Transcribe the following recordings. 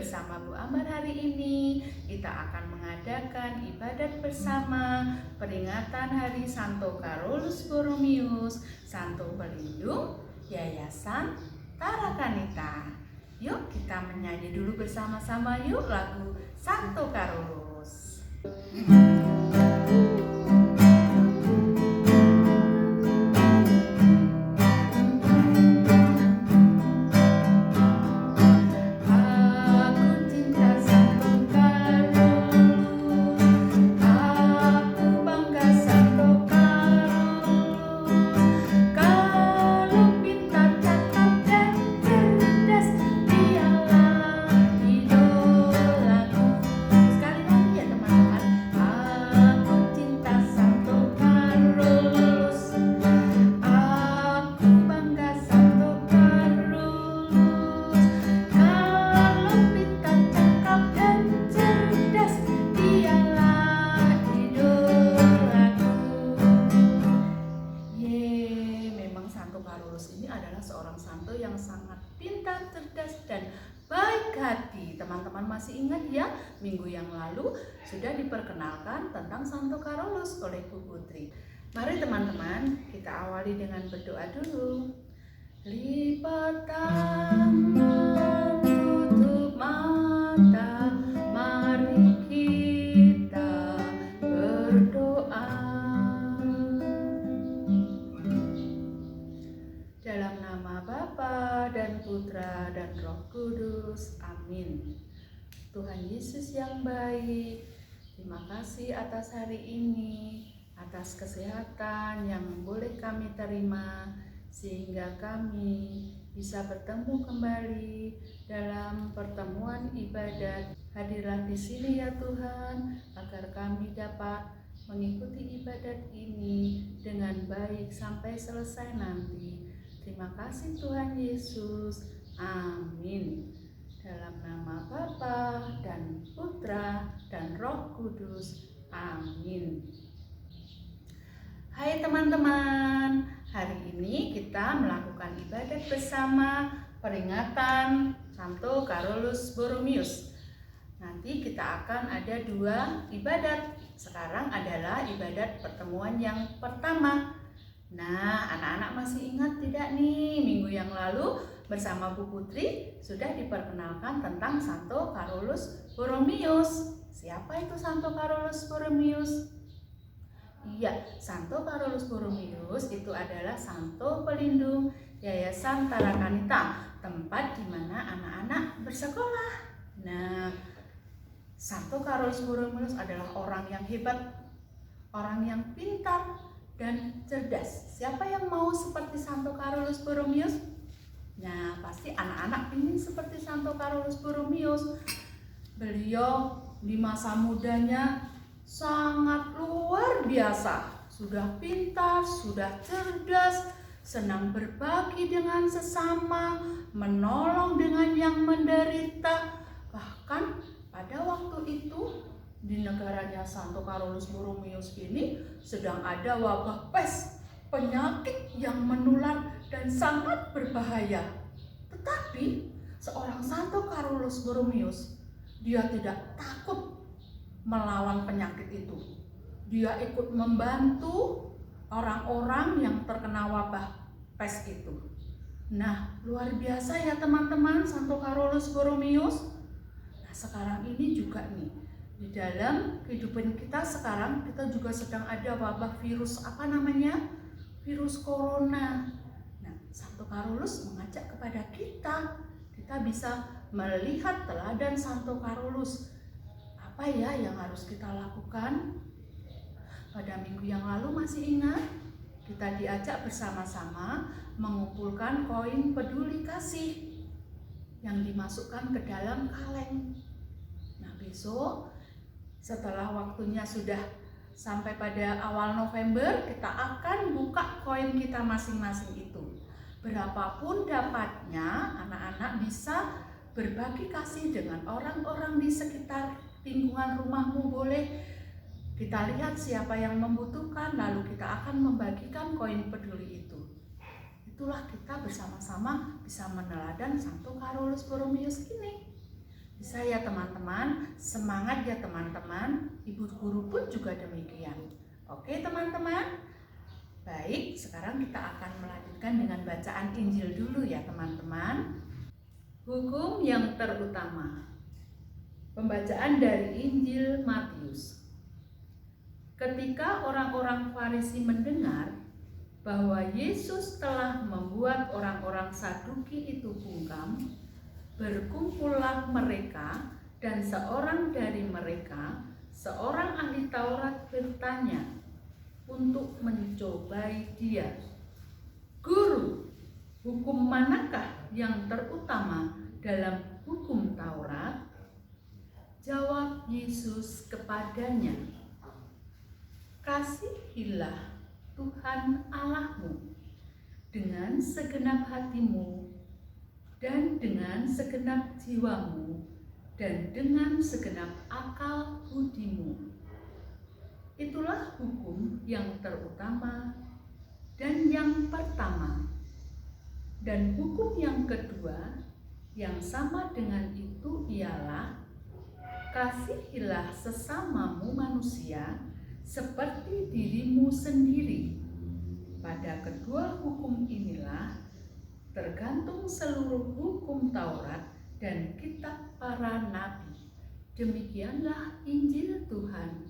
bersama Bu Ambar hari ini kita akan mengadakan ibadat bersama peringatan Hari Santo Carolus Borromeus, Santo Pelindung Yayasan Tarakanita. Yuk kita menyanyi dulu bersama-sama yuk lagu Santo Carolus. Ini adalah seorang santo yang sangat pintar, cerdas, dan baik hati. Teman-teman masih ingat ya, minggu yang lalu sudah diperkenalkan tentang Santo Carolus oleh Bu Putri. Mari teman-teman, kita awali dengan berdoa dulu. Lipat tangan, tutup mata, mari kita berdoa. Dalam nama Bapa dan Putra dan Roh Kudus. Amin. Tuhan Yesus yang baik, terima kasih atas hari ini, atas kesehatan yang boleh kami terima, sehingga kami bisa bertemu kembali dalam pertemuan ibadat. Hadirlah di sini ya Tuhan, agar kami dapat mengikuti ibadat ini dengan baik sampai selesai nanti. Terima kasih Tuhan Yesus. Amin. Dalam nama Bapa dan Putra dan Roh Kudus. Amin. Hai teman-teman, hari ini kita melakukan ibadat bersama peringatan Santo Carolus Borromeus. Nanti kita akan ada 2 ibadat. Sekarang adalah ibadat pertemuan yang pertama. Nah, anak-anak masih ingat tidak nih, minggu yang lalu bersama Bu Putri sudah diperkenalkan tentang Santo Carolus Borromeus. Siapa itu Santo Carolus Borromeus? Iya, Santo Carolus Borromeus itu adalah Santo Pelindung Yayasan Tarakanita, tempat di mana anak-anak bersekolah. Nah, Santo Carolus Borromeus adalah orang yang hebat, orang yang pintar dan cerdas. Siapa yang mau seperti Santo Carolus Borromeus? Nah, pasti anak-anak ingin seperti Santo Carolus Borromeus. Beliau di masa mudanya sangat luar biasa. Sudah pintar, sudah cerdas, senang berbagi dengan sesama, menolong dengan yang menderita. Bahkan pada waktu itu di negaranya Santo Carolus Borromeus ini sedang ada wabah pes, penyakit yang menular dan sangat berbahaya. Tetapi seorang Santo Carolus Borromeus, dia tidak takut melawan penyakit itu. Dia ikut membantu orang-orang yang terkena wabah pes itu. Nah, luar biasa ya teman-teman Santo Carolus Borromeus. Nah, sekarang ini juga nih, di dalam kehidupan kita sekarang, kita juga sedang ada wabah virus, apa namanya? Virus corona. Nah, Santo Carolus mengajak kepada kita bisa melihat teladan Santo Carolus. Apa ya yang harus kita lakukan? Pada minggu yang lalu masih ingat? Kita diajak bersama-sama mengumpulkan koin peduli kasih yang dimasukkan ke dalam kaleng. Nah, besok setelah waktunya sudah sampai pada awal November, kita akan buka koin kita masing-masing itu. Berapapun dapatnya, anak-anak bisa berbagi kasih dengan orang-orang di sekitar lingkungan rumahmu. Boleh kita lihat siapa yang membutuhkan, lalu kita akan membagikan koin peduli itu. Itulah kita bersama-sama bisa meneladan Santo Carolus Borromeus ini. Bisa ya teman-teman, semangat ya teman-teman, ibu guru pun juga demikian. Oke teman-teman, baik, sekarang kita akan melanjutkan dengan bacaan Injil dulu ya teman-teman. Hukum yang terutama. Pembacaan dari Injil Matius. Ketika orang-orang Farisi mendengar bahwa Yesus telah membuat orang-orang Saduki itu bungkam, berkumpullah mereka, dan seorang dari mereka, seorang ahli Taurat, bertanya untuk mencobai dia, "Guru, hukum manakah yang terutama dalam hukum Taurat?" Jawab Yesus kepadanya, "Kasihilah Tuhan Allahmu dengan segenap hatimu, dan dengan segenap jiwamu, dan dengan segenap akal budimu. Itulah hukum yang terutama dan yang pertama. Dan hukum yang kedua yang sama dengan itu ialah, kasihilah sesamamu manusia seperti dirimu sendiri. Pada kedua hukum inilah tergantung seluruh hukum Taurat dan kitab para nabi." Demikianlah Injil Tuhan.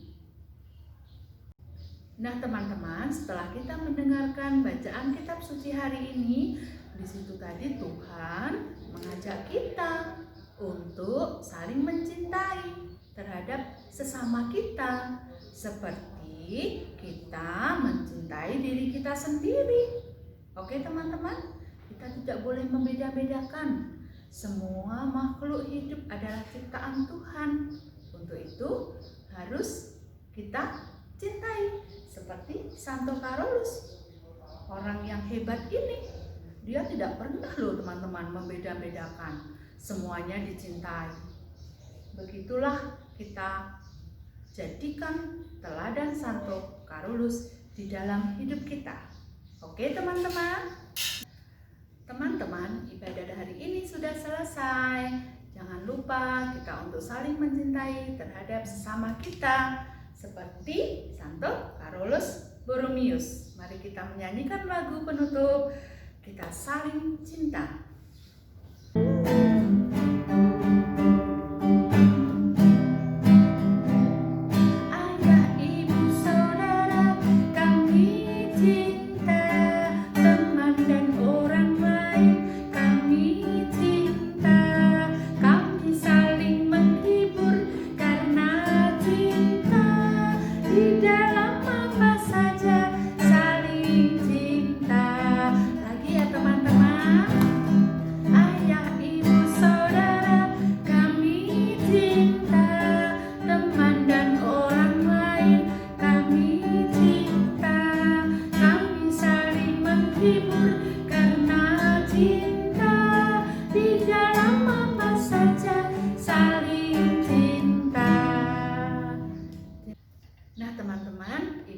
Nah teman-teman, setelah kita mendengarkan bacaan kitab suci hari ini, di situ tadi Tuhan mengajak kita untuk saling mencintai terhadap sesama kita, seperti kita mencintai diri kita sendiri. Oke teman-teman? Kita tidak boleh membeda-bedakan. Semua makhluk hidup adalah ciptaan Tuhan. Untuk itu harus kita cintai. Seperti Santo Carolus, orang yang hebat ini, dia tidak pernah loh teman-teman membeda-bedakan. Semuanya dicintai. Begitulah kita jadikan teladan Santo Carolus di dalam hidup kita. Oke teman-teman? Teman-teman, ibadah hari ini sudah selesai. Jangan lupa kita untuk saling mencintai terhadap sesama kita, seperti Santo Carolus Borromeus. Mari kita menyanyikan lagu penutup, kita saling cinta.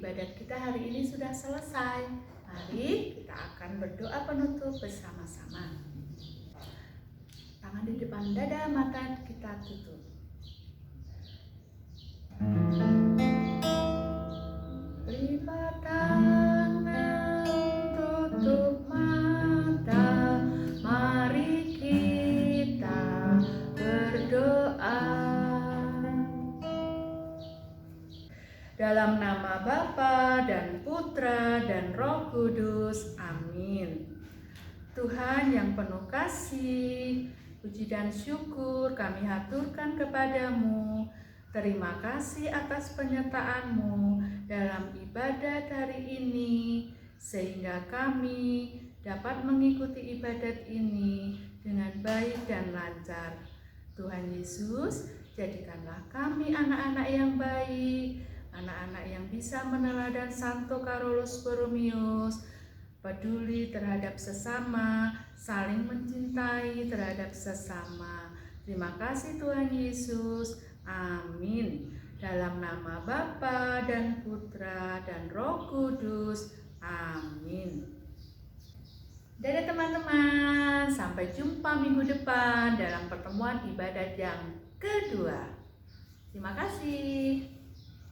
Ibadat kita hari ini sudah selesai. Mari kita akan berdoa penutup bersama-sama. Tangan di depan dada, mata kita tutup. Lipat tangan, tutup mata, mari kita berdoa. Dalam nama Bapa dan Putra dan Roh Kudus, amin. Tuhan yang penuh kasih, puji dan syukur kami haturkan kepadamu. Terima kasih atas penyertaan-Mu dalam ibadat hari ini, sehingga kami dapat mengikuti ibadat ini dengan baik dan lancar. Tuhan Yesus, jadikanlah kami anak-anak yang baik, anak-anak yang bisa meneladan Santo Carolus Borromeus, peduli terhadap sesama, saling mencintai terhadap sesama. Terima kasih Tuhan Yesus, amin. Dalam nama Bapa dan Putra dan Roh Kudus, amin. Dadah teman-teman, sampai jumpa minggu depan dalam pertemuan ibadat yang kedua. Terima kasih.